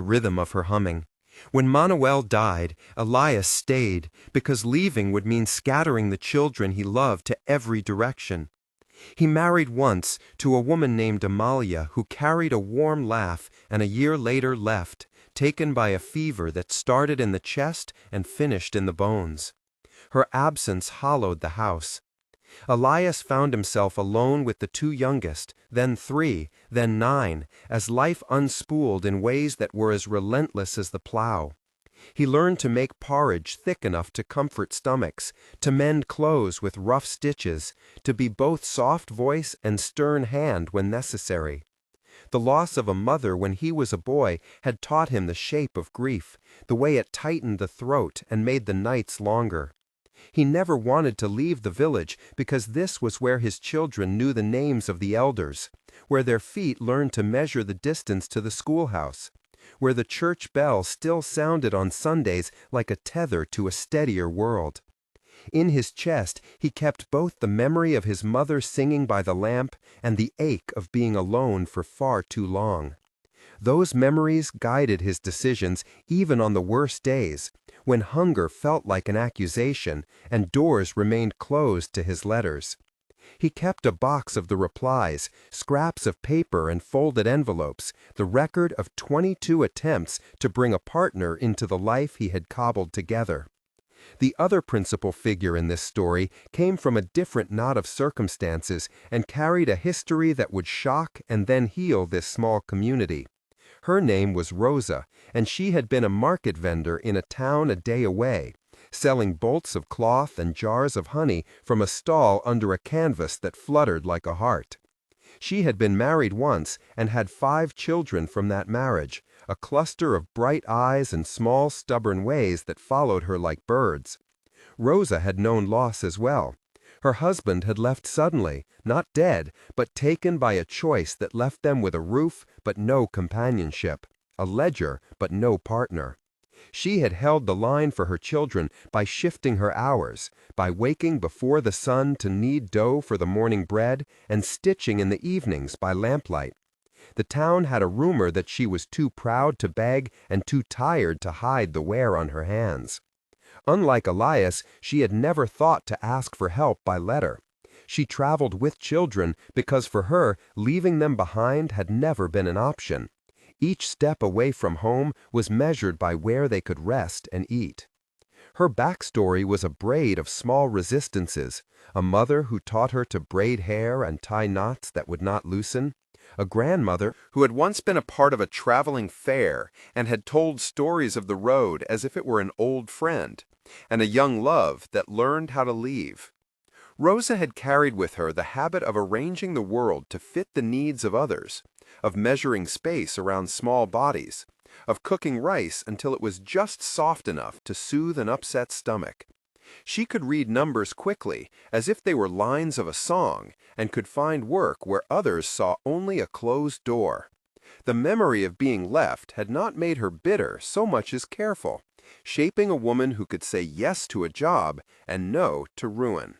the rhythm of her humming. When Manuel died, Elias stayed because leaving would mean scattering the children he loved to every direction. He married once to a woman named Amalia who carried a warm laugh and a year later left, taken by a fever that started in the chest and finished in the bones. Her absence hollowed the house. Elias found himself alone with the two youngest, then 3, then 9, as life unspooled in ways that were as relentless as the plow. He learned to make porridge thick enough to comfort stomachs, to mend clothes with rough stitches, to be both soft voice and stern hand when necessary. The loss of a mother when he was a boy had taught him the shape of grief, the way it tightened the throat and made the nights longer. He never wanted to leave the village because this was where his children knew the names of the elders, where their feet learned to measure the distance to the schoolhouse, where the church bell still sounded on Sundays like a tether to a steadier world. In his chest he kept both the memory of his mother singing by the lamp and the ache of being alone for far too long. Those memories guided his decisions even on the worst days, when hunger felt like an accusation and doors remained closed to his letters. He kept a box of the replies, scraps of paper and folded envelopes, the record of 22 attempts to bring a partner into the life he had cobbled together. The other principal figure in this story came from a different knot of circumstances and carried a history that would shock and then heal this small community. Her name was Rosa, and she had been a market vendor in a town a day away, selling bolts of cloth and jars of honey from a stall under a canvas that fluttered like a heart. She had been married once and had 5 children from that marriage, a cluster of bright eyes and small stubborn ways that followed her like birds. Rosa had known loss as well. Her husband had left suddenly, not dead, but taken by a choice that left them with a roof but no companionship, a ledger but no partner. She had held the line for her children by shifting her hours, by waking before the sun to knead dough for the morning bread and stitching in the evenings by lamplight. The town had a rumor that she was too proud to beg and too tired to hide the wear on her hands. Unlike Elias, she had never thought to ask for help by letter. She traveled with children because for her, leaving them behind had never been an option. Each step away from home was measured by where they could rest and eat. Her backstory was a braid of small resistances, a mother who taught her to braid hair and tie knots that would not loosen, a grandmother who had once been a part of a traveling fair and had told stories of the road as if it were an old friend, and a young love that learned how to leave. Rosa had carried with her the habit of arranging the world to fit the needs of others, of measuring space around small bodies, of cooking rice until it was just soft enough to soothe an upset stomach. She could read numbers quickly, as if they were lines of a song, and could find work where others saw only a closed door. The memory of being left had not made her bitter so much as careful, shaping a woman who could say yes to a job and no to ruin.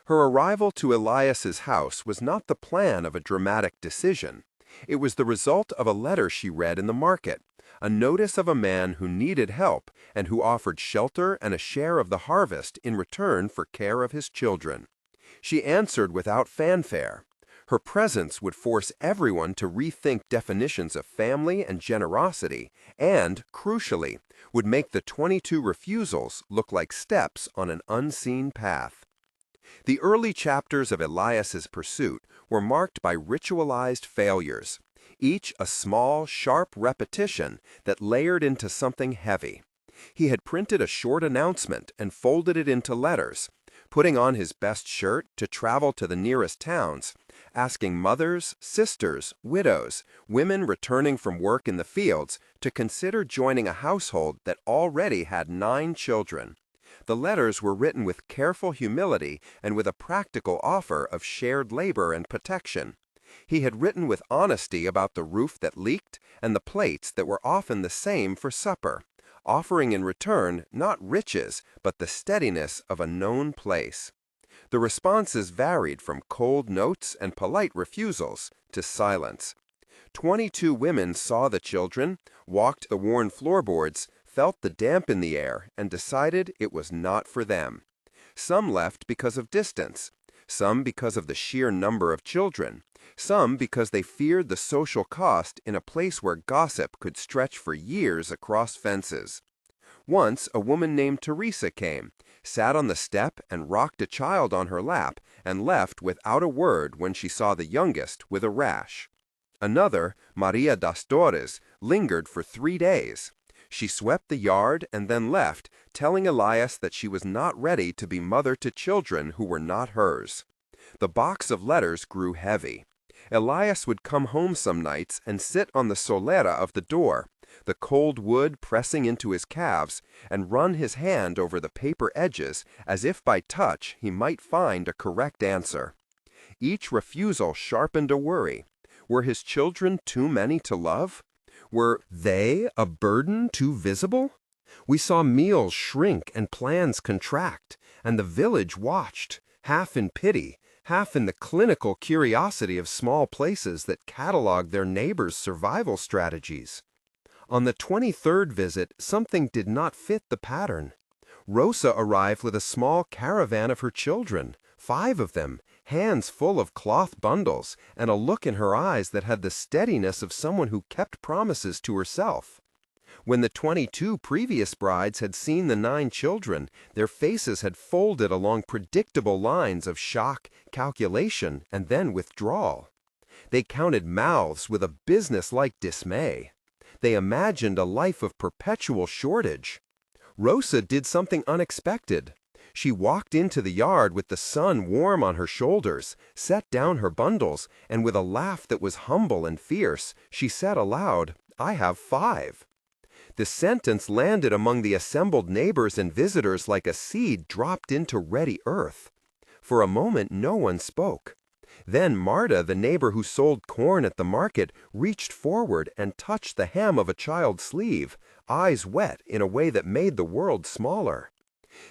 Her arrival to Elias's house was not the plan of a dramatic decision. It was the result of a letter she read in the market, a notice of a man who needed help and who offered shelter and a share of the harvest in return for care of his children. She answered without fanfare. Her presence would force everyone to rethink definitions of family and generosity and, crucially, would make the 22 refusals look like steps on an unseen path. The early chapters of Elias's pursuit were marked by ritualized failures, each a small, sharp repetition that layered into something heavy. He had printed a short announcement and folded it into letters, putting on his best shirt to travel to the nearest towns, asking mothers, sisters, widows, women returning from work in the fields to consider joining a household that already had 9 children. The letters were written with careful humility and with a practical offer of shared labor and protection. He had written with honesty about the roof that leaked and the plates that were often the same for supper, offering in return not riches but the steadiness of a known place. The responses varied from cold notes and polite refusals to silence. 22 women saw the children, walked the worn floorboards, felt the damp in the air, and decided it was not for them. Some left because of distance, some because of the sheer number of children, some because they feared the social cost in a place where gossip could stretch for years across fences. Once a woman named Teresa came, sat on the step and rocked a child on her lap, and left without a word when she saw the youngest with a rash. Another, Maria das Torres, lingered for 3 days. She swept the yard and then left, telling Elias that she was not ready to be mother to children who were not hers. The box of letters grew heavy. Elias would come home some nights and sit on the solera of the door, the cold wood pressing into his calves, and run his hand over the paper edges as if by touch he might find a correct answer. Each refusal sharpened a worry. Were his children too many to love? Were they a burden too visible? We saw meals shrink and plans contract, and the village watched, half in pity, half in the clinical curiosity of small places that catalog their neighbors' survival strategies. On the 23rd visit, something did not fit the pattern. Rosa arrived with a small caravan of her children, 5 of them, hands full of cloth bundles, and a look in her eyes that had the steadiness of someone who kept promises to herself. When the 22 previous brides had seen the 9 children, their faces had folded along predictable lines of shock, calculation, and then withdrawal. They counted mouths with a business-like dismay. They imagined a life of perpetual shortage. Rosa did something unexpected. She walked into the yard with the sun warm on her shoulders, set down her bundles, and with a laugh that was humble and fierce, she said aloud, "I have 5." The sentence landed among the assembled neighbors and visitors like a seed dropped into ready earth. For a moment no one spoke. Then Marta, the neighbor who sold corn at the market, reached forward and touched the hem of a child's sleeve, eyes wet in a way that made the world smaller.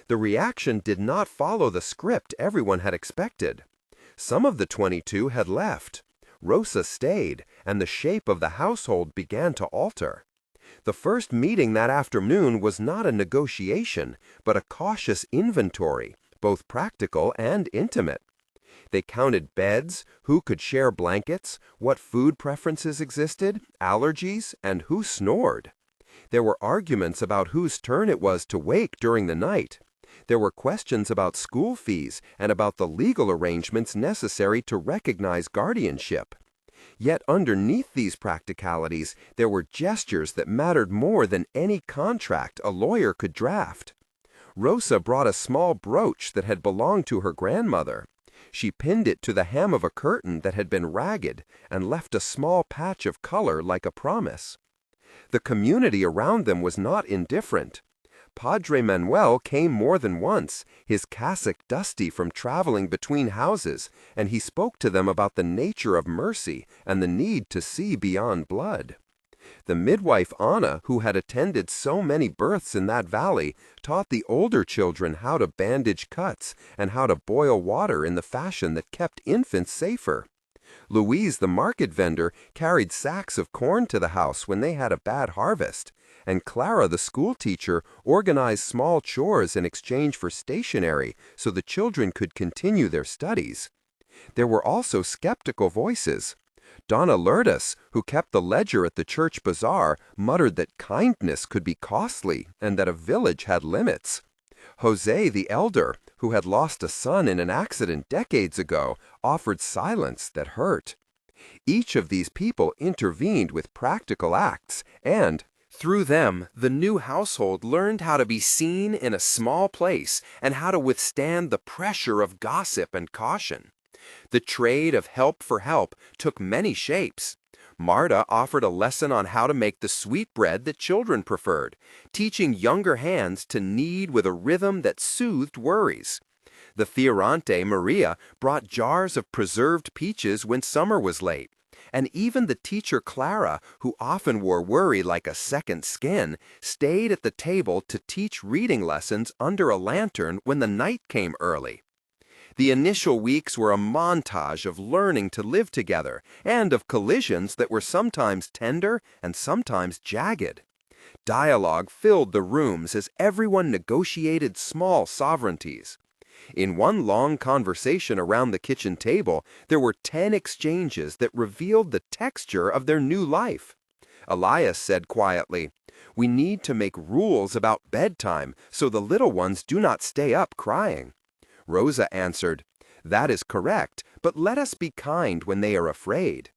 The reaction did not follow the script everyone had expected. Some of the 22 had left. Rosa stayed, and the shape of the household began to alter. The first meeting that afternoon was not a negotiation, but a cautious inventory, both practical and intimate. They counted beds, who could share blankets, what food preferences existed, allergies, and who snored. There were arguments about whose turn it was to wake during the night. There were questions about school fees and about the legal arrangements necessary to recognize guardianship. Yet underneath these practicalities, there were gestures that mattered more than any contract a lawyer could draft. Rosa brought a small brooch that had belonged to her grandmother. She pinned it to the hem of a curtain that had been ragged and left a small patch of color like a promise. The community around them was not indifferent. Padre Manuel came more than once, his cassock dusty from traveling between houses, and he spoke to them about the nature of mercy and the need to see beyond blood. The midwife Anna, who had attended so many births in that valley, taught the older children how to bandage cuts and how to boil water in the fashion that kept infants safer. Louise, the market vendor, carried sacks of corn to the house when they had a bad harvest, and Clara, the school teacher, organized small chores in exchange for stationery so the children could continue their studies. There were also skeptical voices. Donna Lourdes, who kept the ledger at the church bazaar, muttered that kindness could be costly and that a village had limits. Jose, the elder, who had lost a son in an accident decades ago, offered silence that hurt. Each of these people intervened with practical acts, and through them, the new household learned how to be seen in a small place and how to withstand the pressure of gossip and caution. The trade of help for help took many shapes. Marta offered a lesson on how to make the sweet bread that children preferred, teaching younger hands to knead with a rhythm that soothed worries. The Fiorante, Maria, brought jars of preserved peaches when summer was late. And even the teacher Clara, who often wore worry like a second skin, stayed at the table to teach reading lessons under a lantern when the night came early. The initial weeks were a montage of learning to live together and of collisions that were sometimes tender and sometimes jagged. Dialogue filled the rooms as everyone negotiated small sovereignties. In one long conversation around the kitchen table, there were 10 exchanges that revealed the texture of their new life. Elias said quietly, "We need to make rules about bedtime so the little ones do not stay up crying." Rosa answered, "That is correct, but let us be kind when they are afraid."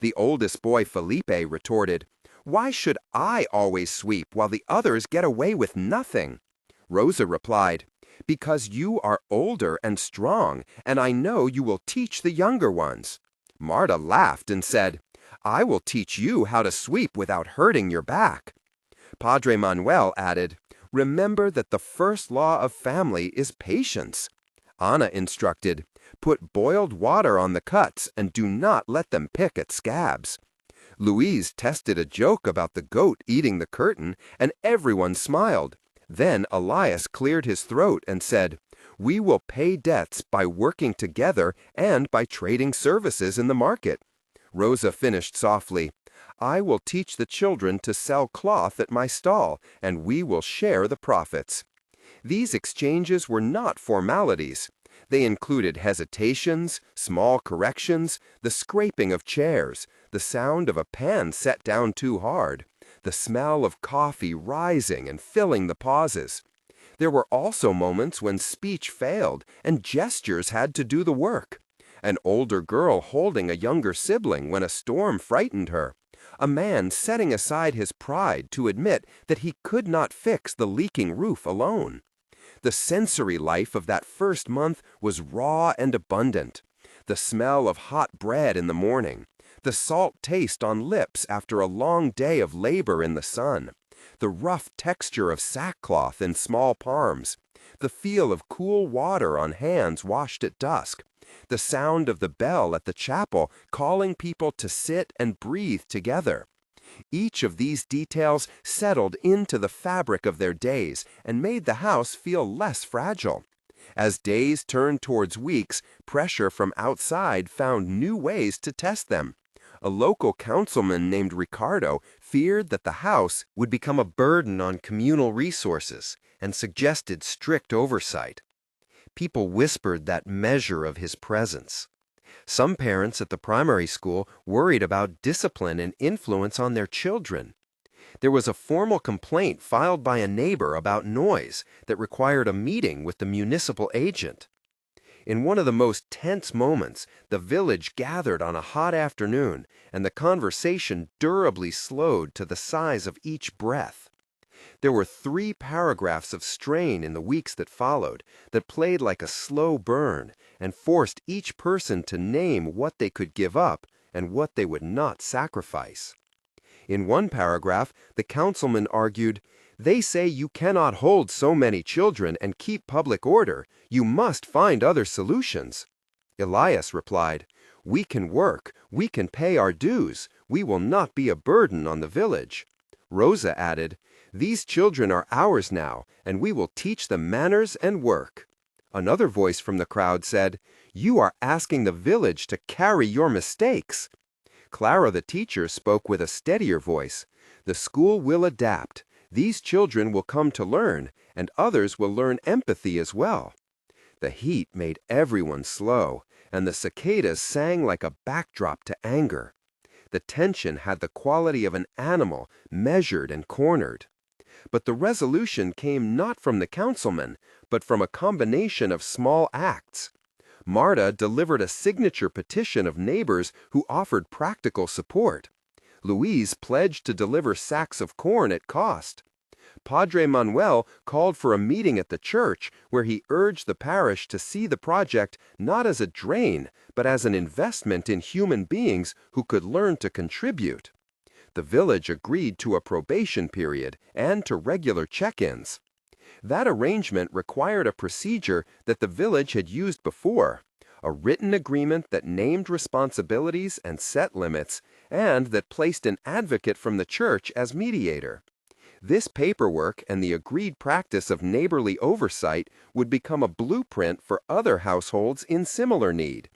The oldest boy, Felipe, retorted, "Why should I always sweep while the others get away with nothing?" Rosa replied, "Because you are older and strong, and I know you will teach the younger ones." Marta laughed and said, "I will teach you how to sweep without hurting your back." Padre Manuel added, "Remember that the first law of family is patience." Ana instructed, "Put boiled water on the cuts and do not let them pick at scabs." Louise tested a joke about the goat eating the curtain, and everyone smiled. Then Elias cleared his throat and said, "We will pay debts by working together and by trading services in the market." Rosa finished softly, "I will teach the children to sell cloth at my stall, and we will share the profits." These exchanges were not formalities. They included hesitations, small corrections, the scraping of chairs, the sound of a pan set down too hard, the smell of coffee rising and filling the pauses. There were also moments when speech failed and gestures had to do the work. An older girl holding a younger sibling when a storm frightened her. A man setting aside his pride to admit that he could not fix the leaking roof alone. The sensory life of that first month was raw and abundant. The smell of hot bread in the morning, the salt taste on lips after a long day of labor in the sun, the rough texture of sackcloth in small palms, the feel of cool water on hands washed at dusk, the sound of the bell at the chapel calling people to sit and breathe together. Each of these details settled into the fabric of their days and made the house feel less fragile. As days turned towards weeks, pressure from outside found new ways to test them. A local councilman named Ricardo feared that the house would become a burden on communal resources and suggested strict oversight. People whispered that measure of his presence. Some parents at the primary school worried about discipline and influence on their children. There was a formal complaint filed by a neighbor about noise that required a meeting with the municipal agent. In one of the most tense moments, the village gathered on a hot afternoon, and the conversation durably slowed to the size of each breath. There were 3 paragraphs of strain in the weeks that followed that played like a slow burn and forced each person to name what they could give up and what they would not sacrifice. In one paragraph, the councilman argued, "They say you cannot hold so many children and keep public order. You must find other solutions." Elias replied, "We can work, we can pay our dues, we will not be a burden on the village." Rosa added, "These children are ours now, and we will teach them manners and work." Another voice from the crowd said, "You are asking the village to carry your mistakes." Clara, the teacher, spoke with a steadier voice. "The school will adapt. These children will come to learn, and others will learn empathy as well." The heat made everyone slow, and the cicadas sang like a backdrop to anger. The tension had the quality of an animal measured and cornered. But the resolution came not from the councilman, but from a combination of small acts. Marta delivered a signature petition of neighbors who offered practical support. Louise pledged to deliver sacks of corn at cost. Padre Manuel called for a meeting at the church where he urged the parish to see the project not as a drain, but as an investment in human beings who could learn to contribute. The village agreed to a probation period and to regular check-ins. That arrangement required a procedure that the village had used before, a written agreement that named responsibilities and set limits, and that placed an advocate from the church as mediator. This paperwork and the agreed practice of neighborly oversight would become a blueprint for other households in similar need.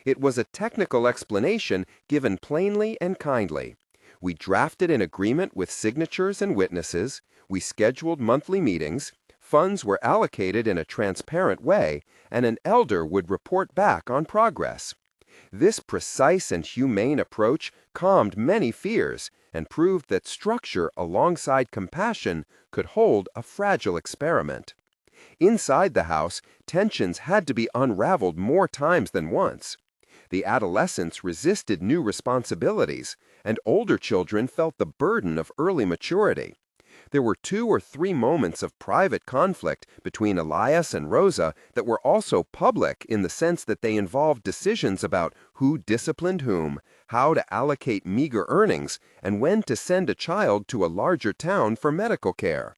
It was a technical explanation given plainly and kindly. We drafted an agreement with signatures and witnesses, we scheduled monthly meetings, funds were allocated in a transparent way, and an elder would report back on progress. This precise and humane approach calmed many fears and proved that structure alongside compassion could hold a fragile experiment. Inside the house, tensions had to be unraveled more times than once. The adolescents resisted new responsibilities, and older children felt the burden of early maturity. There were 2 or 3 moments of private conflict between Elias and Rosa that were also public in the sense that they involved decisions about who disciplined whom, how to allocate meager earnings, and when to send a child to a larger town for medical care.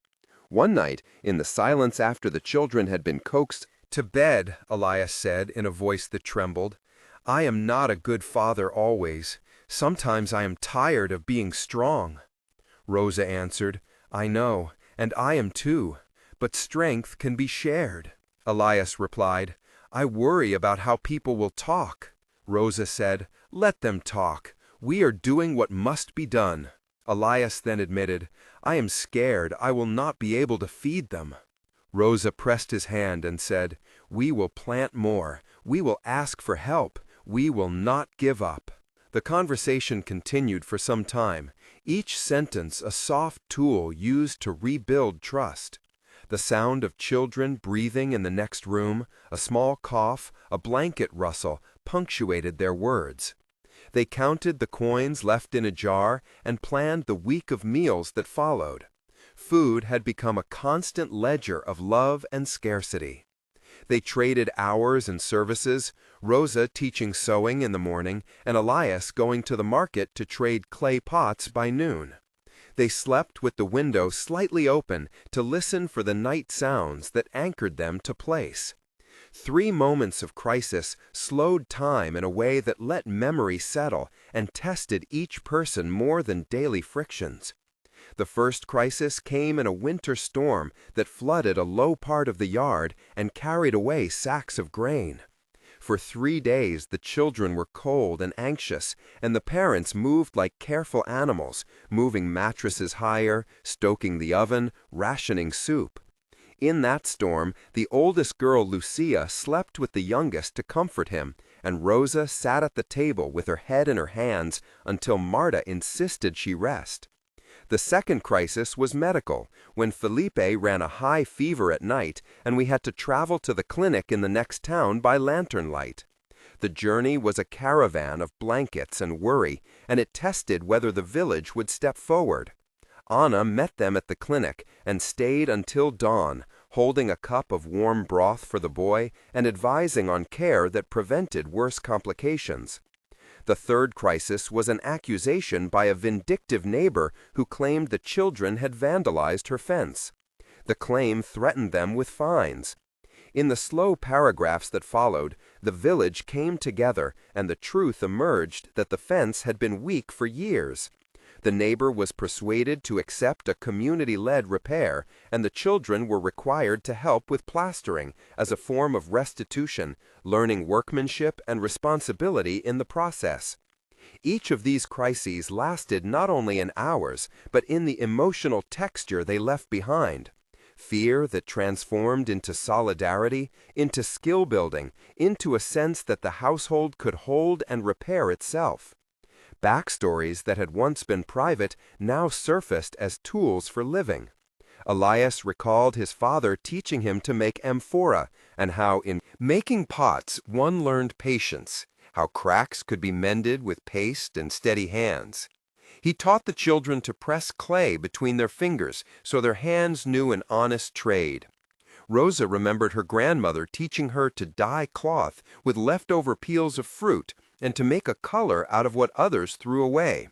One night, in the silence after the children had been coaxed to bed, Elias said in a voice that trembled, "I am not a good father always. Sometimes I am tired of being strong." Rosa answered, "I know, and I am too, but strength can be shared." Elias replied, "I worry about how people will talk." Rosa said, "Let them talk. We are doing what must be done." Elias then admitted, "I am scared I will not be able to feed them." Rosa pressed his hand and said, "We will plant more. We will ask for help. We will not give up." The conversation continued for some time, each sentence a soft tool used to rebuild trust. The sound of children breathing in the next room, a small cough, a blanket rustle, punctuated their words. They counted the coins left in a jar and planned the week of meals that followed. Food had become a constant ledger of love and scarcity. They traded hours and services, Rosa teaching sewing in the morning, and Elias going to the market to trade clay pots by noon. They slept with the window slightly open to listen for the night sounds that anchored them to place. 3 moments of crisis slowed time in a way that let memory settle and tested each person more than daily frictions. The first crisis came in a winter storm that flooded a low part of the yard and carried away sacks of grain. For 3 days the children were cold and anxious, and the parents moved like careful animals, moving mattresses higher, stoking the oven, rationing soup. In that storm, the oldest girl, Lucia, slept with the youngest to comfort him, and Rosa sat at the table with her head in her hands until Marta insisted she rest. The second crisis was medical, when Felipe ran a high fever at night and we had to travel to the clinic in the next town by lantern light. The journey was a caravan of blankets and worry, and it tested whether the village would step forward. Anna met them at the clinic and stayed until dawn, holding a cup of warm broth for the boy and advising on care that prevented worse complications. The third crisis was an accusation by a vindictive neighbor who claimed the children had vandalized her fence. The claim threatened them with fines. In the slow paragraphs that followed, the village came together and the truth emerged that the fence had been weak for years. The neighbor was persuaded to accept a community-led repair, and the children were required to help with plastering as a form of restitution, learning workmanship and responsibility in the process. Each of these crises lasted not only in hours, but in the emotional texture they left behind. Fear that transformed into solidarity, into skill building, into a sense that the household could hold and repair itself. Backstories that had once been private now surfaced as tools for living. Elias recalled his father teaching him to make amphora, and how in making pots one learned patience, how cracks could be mended with paste and steady hands. He taught the children to press clay between their fingers so their hands knew an honest trade. Rosa remembered her grandmother teaching her to dye cloth with leftover peels of fruit and to make a color out of what others threw away.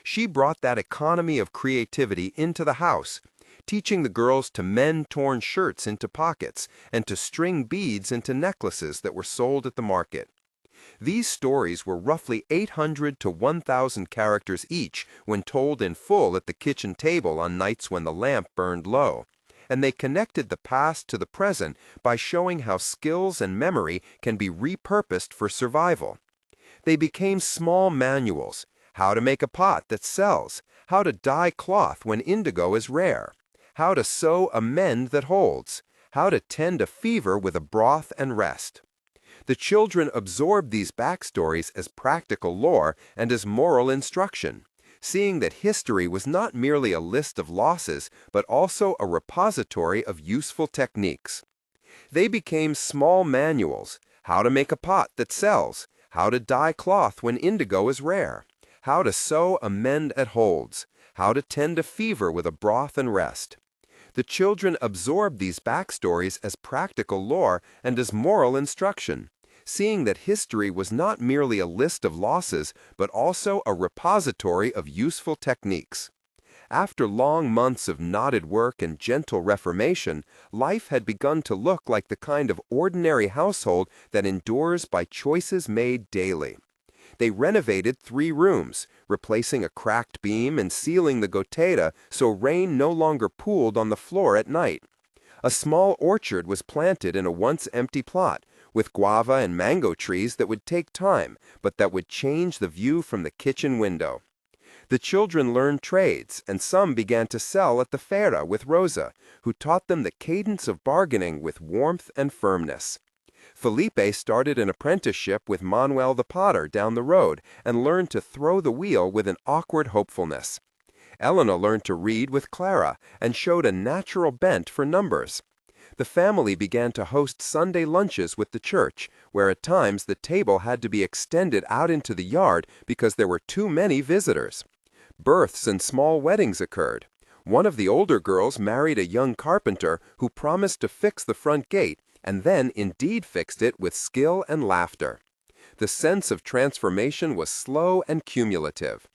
She brought that economy of creativity into the house, teaching the girls to mend torn shirts into pockets and to string beads into necklaces that were sold at the market. These stories were roughly 800 to 1,000 characters each when told in full at the kitchen table on nights when the lamp burned low. And they connected the past to the present by showing how skills and memory can be repurposed for survival. They became small manuals: how to make a pot that sells, how to dye cloth when indigo is rare, how to sew a mend that holds, how to tend a fever with a broth and rest. The children absorbed these backstories as practical lore and as moral instruction, seeing that history was not merely a list of losses, but also a repository of useful techniques. They became small manuals: how to make a pot that sells, how to dye cloth when indigo is rare, how to sew a mend that holds, how to tend a fever with a broth and rest. The children absorbed these backstories as practical lore and as moral instruction, seeing that history was not merely a list of losses, but also a repository of useful techniques. After long months of knotted work and gentle reformation, life had begun to look like the kind of ordinary household that endures by choices made daily. They renovated 3 rooms, replacing a cracked beam and sealing the goteira so rain no longer pooled on the floor at night. A small orchard was planted in a once empty plot, with guava and mango trees that would take time, but that would change the view from the kitchen window. The children learned trades, and some began to sell at the feira with Rosa, who taught them the cadence of bargaining with warmth and firmness. Felipe started an apprenticeship with Manuel the potter down the road and learned to throw the wheel with an awkward hopefulness. Elena learned to read with Clara and showed a natural bent for numbers. The family began to host Sunday lunches with the church, where at times the table had to be extended out into the yard because there were too many visitors. Births and small weddings occurred. One of the older girls married a young carpenter who promised to fix the front gate, and then indeed fixed it with skill and laughter. The sense of transformation was slow and cumulative.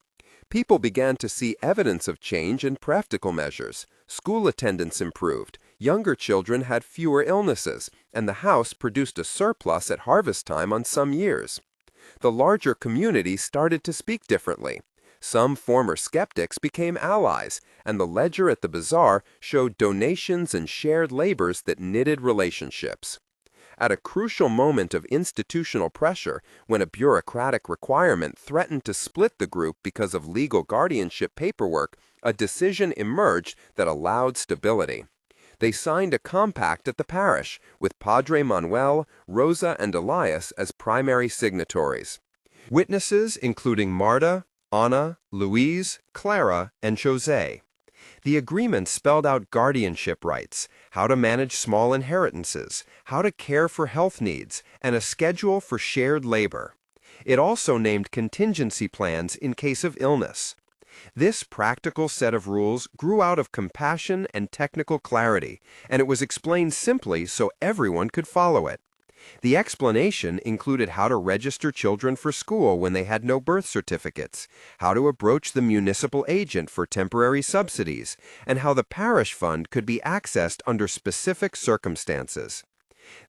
People began to see evidence of change in practical measures. School attendance improved, younger children had fewer illnesses, and the house produced a surplus at harvest time on some years. The larger community started to speak differently. Some former skeptics became allies, and the ledger at the bazaar showed donations and shared labors that knitted relationships. At a crucial moment of institutional pressure, when a bureaucratic requirement threatened to split the group because of legal guardianship paperwork, a decision emerged that allowed stability. They signed a compact at the parish, with Padre Manuel, Rosa, and Elias as primary signatories. Witnesses including Marta, Ana, Luis, Clara, and Jose. The agreement spelled out guardianship rights, how to manage small inheritances, how to care for health needs, and a schedule for shared labor. It also named contingency plans in case of illness. This practical set of rules grew out of compassion and technical clarity, and it was explained simply so everyone could follow it. The explanation included how to register children for school when they had no birth certificates, how to approach the municipal agent for temporary subsidies, and how the parish fund could be accessed under specific circumstances.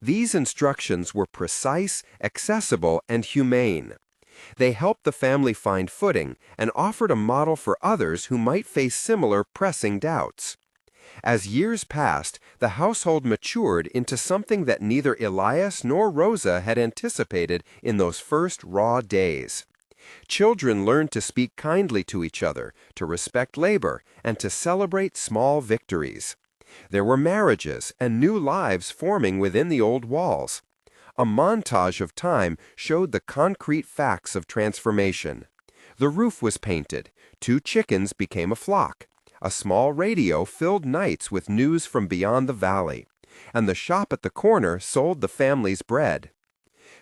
These instructions were precise, accessible, and humane. They helped the family find footing and offered a model for others who might face similar pressing doubts. As years passed, the household matured into something that neither Elias nor Rosa had anticipated in those first raw days. Children learned to speak kindly to each other, to respect labor, and to celebrate small victories. There were marriages and new lives forming within the old walls. A montage of time showed the concrete facts of transformation. The roof was painted, 2 chickens became a flock. A small radio filled nights with news from beyond the valley, and the shop at the corner sold the family's bread.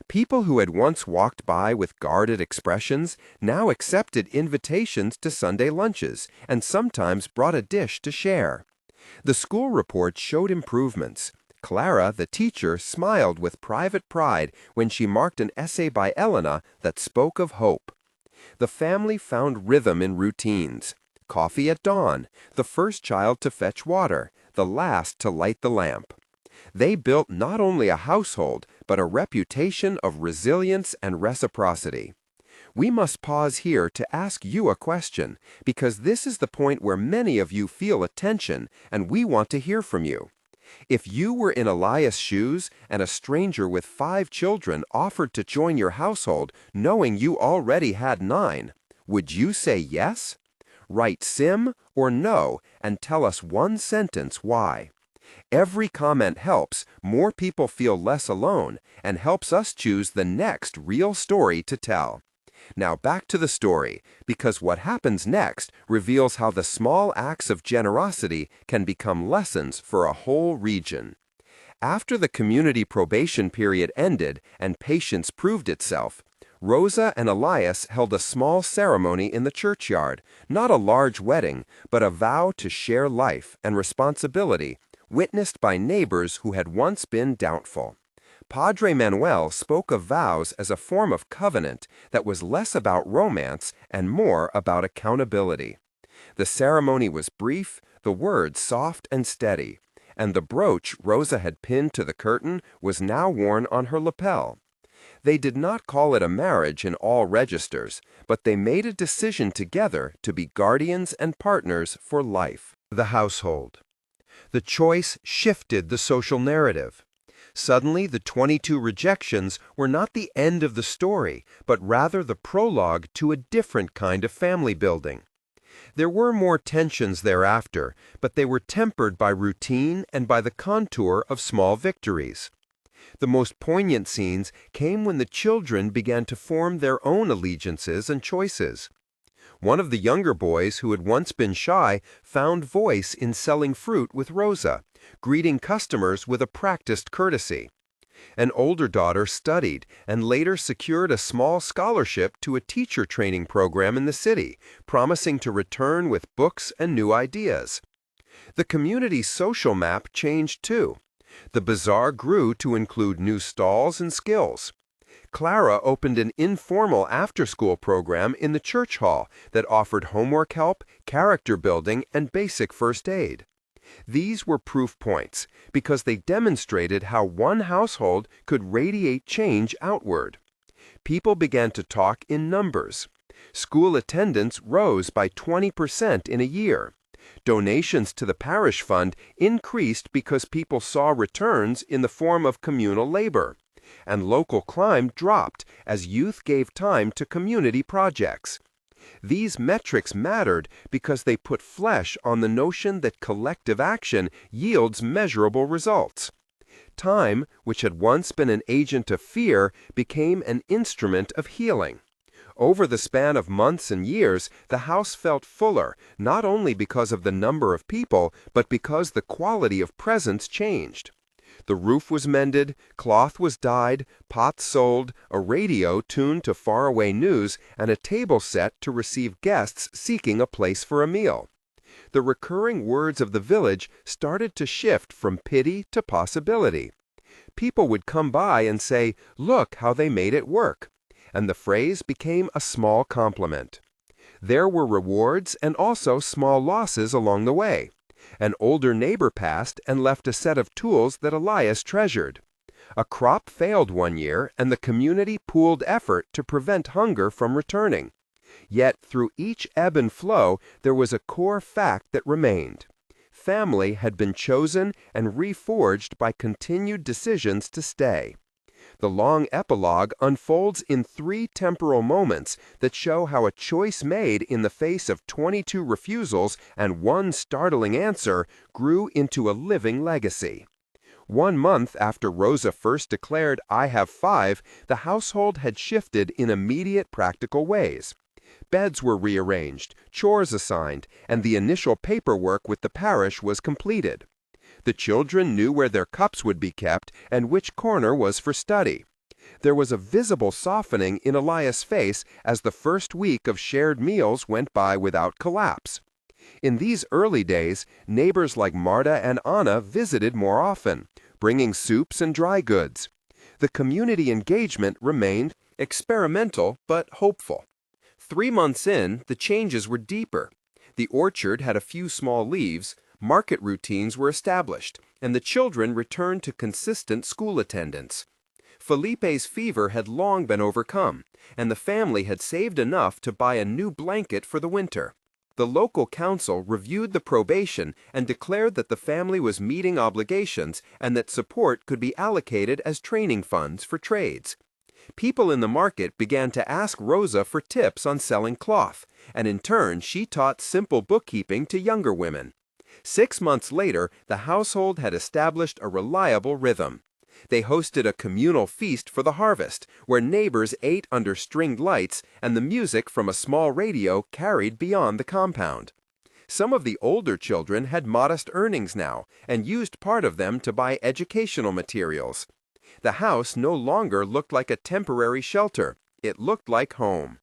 People who had once walked by with guarded expressions now accepted invitations to Sunday lunches and sometimes brought a dish to share. The school report showed improvements. Clara, the teacher, smiled with private pride when she marked an essay by Elena that spoke of hope. The family found rhythm in routines. Coffee at dawn, the first child to fetch water, the last to light the lamp. They built not only a household, but a reputation of resilience and reciprocity. We must pause here to ask you a question, because this is the point where many of you feel a tension, and we want to hear from you. If you were in Elias' shoes and a stranger with 5 children offered to join your household knowing you already had 9, would you say yes? Write sim or no and tell us one sentence why. Every comment helps more people feel less alone and helps us choose the next real story to tell. Now back to the story, because what happens next reveals how the small acts of generosity can become lessons for a whole region. After the community probation period ended and patience proved itself, Rosa and Elias held a small ceremony in the churchyard, not a large wedding, but a vow to share life and responsibility, witnessed by neighbors who had once been doubtful. Padre Manuel spoke of vows as a form of covenant that was less about romance and more about accountability. The ceremony was brief, the words soft and steady, and the brooch Rosa had pinned to the curtain was now worn on her lapel. They did not call it a marriage in all registers, but they made a decision together to be guardians and partners for life. The household. The choice shifted the social narrative. Suddenly, the 22 rejections were not the end of the story, but rather the prologue to a different kind of family building. There were more tensions thereafter, but they were tempered by routine and by the contour of small victories. The most poignant scenes came when the children began to form their own allegiances and choices. One of the younger boys, who had once been shy, found voice in selling fruit with Rosa, greeting customers with a practiced courtesy. An older daughter studied and later secured a small scholarship to a teacher training program in the city, promising to return with books and new ideas. The community's social map changed too. The bazaar grew to include new stalls and skills. Clara opened an informal after-school program in the church hall that offered homework help, character building, and basic first aid. These were proof points because they demonstrated how one household could radiate change outward. People began to talk in numbers. School attendance rose by 20% in a year. Donations to the parish fund increased because people saw returns in the form of communal labor. And local crime dropped as youth gave time to community projects. These metrics mattered because they put flesh on the notion that collective action yields measurable results. Time, which had once been an agent of fear, became an instrument of healing. Over the span of months and years, the house felt fuller, not only because of the number of people, but because the quality of presence changed. The roof was mended, cloth was dyed, pots sold, a radio tuned to faraway news, and a table set to receive guests seeking a place for a meal. The recurring words of the village started to shift from pity to possibility. People would come by and say, "Look how they made it work," and the phrase became a small compliment. There were rewards and also small losses along the way. An older neighbor passed and left a set of tools that Elias treasured. A crop failed one year, and the community pooled effort to prevent hunger from returning. Yet through each ebb and flow, there was a core fact that remained. Family had been chosen and reforged by continued decisions to stay. The long epilogue unfolds in 3 temporal moments that show how a choice made in the face of 22 refusals and 1 startling answer grew into a living legacy. 1 month after Rosa first declared, "I have 5," the household had shifted in immediate practical ways. Beds were rearranged, chores assigned, and the initial paperwork with the parish was completed. The children knew where their cups would be kept and which corner was for study. There was a visible softening in Elias' face as the first week of shared meals went by without collapse. In these early days, neighbors like Marta and Anna visited more often, bringing soups and dry goods. The community engagement remained experimental but hopeful. 3 months in, the changes were deeper. The orchard had a few small leaves, market routines were established, and the children returned to consistent school attendance. Felipe's fever had long been overcome, and the family had saved enough to buy a new blanket for the winter. The local council reviewed the probation and declared that the family was meeting obligations and that support could be allocated as training funds for trades. People in the market began to ask Rosa for tips on selling cloth, and in turn she taught simple bookkeeping to younger women. 6 months later, the household had established a reliable rhythm. They hosted a communal feast for the harvest, where neighbors ate under stringed lights and the music from a small radio carried beyond the compound. Some of the older children had modest earnings now and used part of them to buy educational materials. The house no longer looked like a temporary shelter. It looked like home.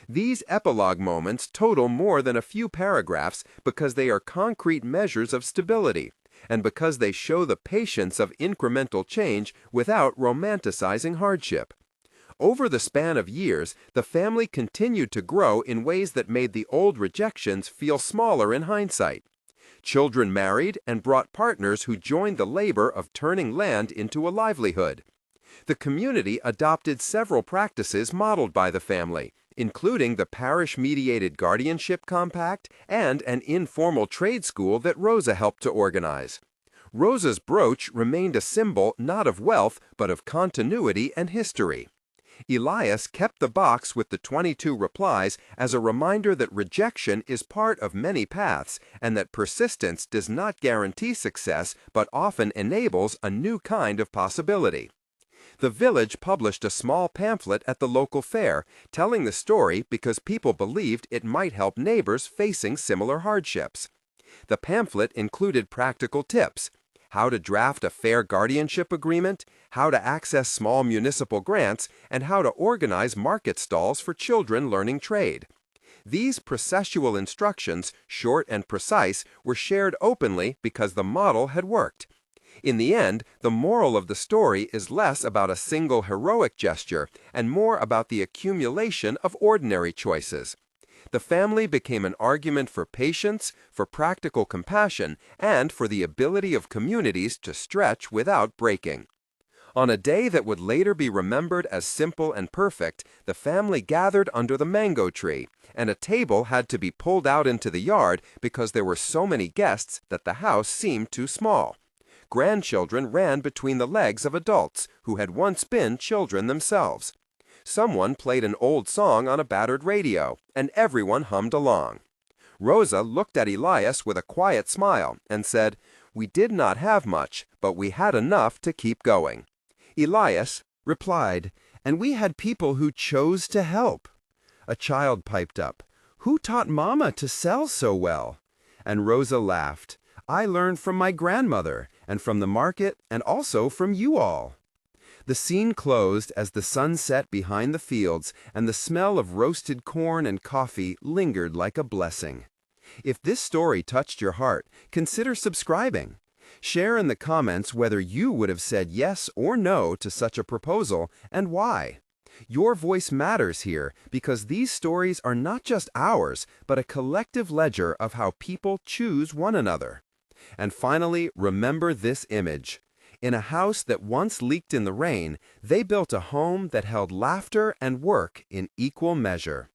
These epilogue moments total more than a few paragraphs because they are concrete measures of stability, and because they show the patience of incremental change without romanticizing hardship. Over the span of years, the family continued to grow in ways that made the old rejections feel smaller in hindsight. Children married and brought partners who joined the labor of turning land into a livelihood. The community adopted several practices modeled by the family, including the parish-mediated guardianship compact and an informal trade school that Rosa helped to organize. Rosa's brooch remained a symbol not of wealth but of continuity and history. Elias kept the box with the 22 replies as a reminder that rejection is part of many paths and that persistence does not guarantee success but often enables a new kind of possibility. The village published a small pamphlet at the local fair, telling the story because people believed it might help neighbors facing similar hardships. The pamphlet included practical tips: how to draft a fair guardianship agreement, how to access small municipal grants, and how to organize market stalls for children learning trade. These processual instructions, short and precise, were shared openly because the model had worked. In the end, the moral of the story is less about a single heroic gesture and more about the accumulation of ordinary choices. The family became an argument for patience, for practical compassion, and for the ability of communities to stretch without breaking. On a day that would later be remembered as simple and perfect, the family gathered under the mango tree, and a table had to be pulled out into the yard because there were so many guests that the house seemed too small. Grandchildren ran between the legs of adults who had once been children themselves. Someone played an old song on a battered radio, and everyone hummed along. Rosa looked at Elias with a quiet smile and said, "We did not have much, but we had enough to keep going." Elias replied, "And we had people who chose to help." A child piped up, "Who taught Mama to sell so well?" And Rosa laughed, "I learned from my grandmother, and from the market, and also from you all." The scene closed as the sun set behind the fields, and the smell of roasted corn and coffee lingered like a blessing. If this story touched your heart, consider subscribing. Share in the comments whether you would have said yes or no to such a proposal, and why. Your voice matters here because these stories are not just ours, but a collective ledger of how people choose one another. And finally, remember this image. In a house that once leaked in the rain, they built a home that held laughter and work in equal measure.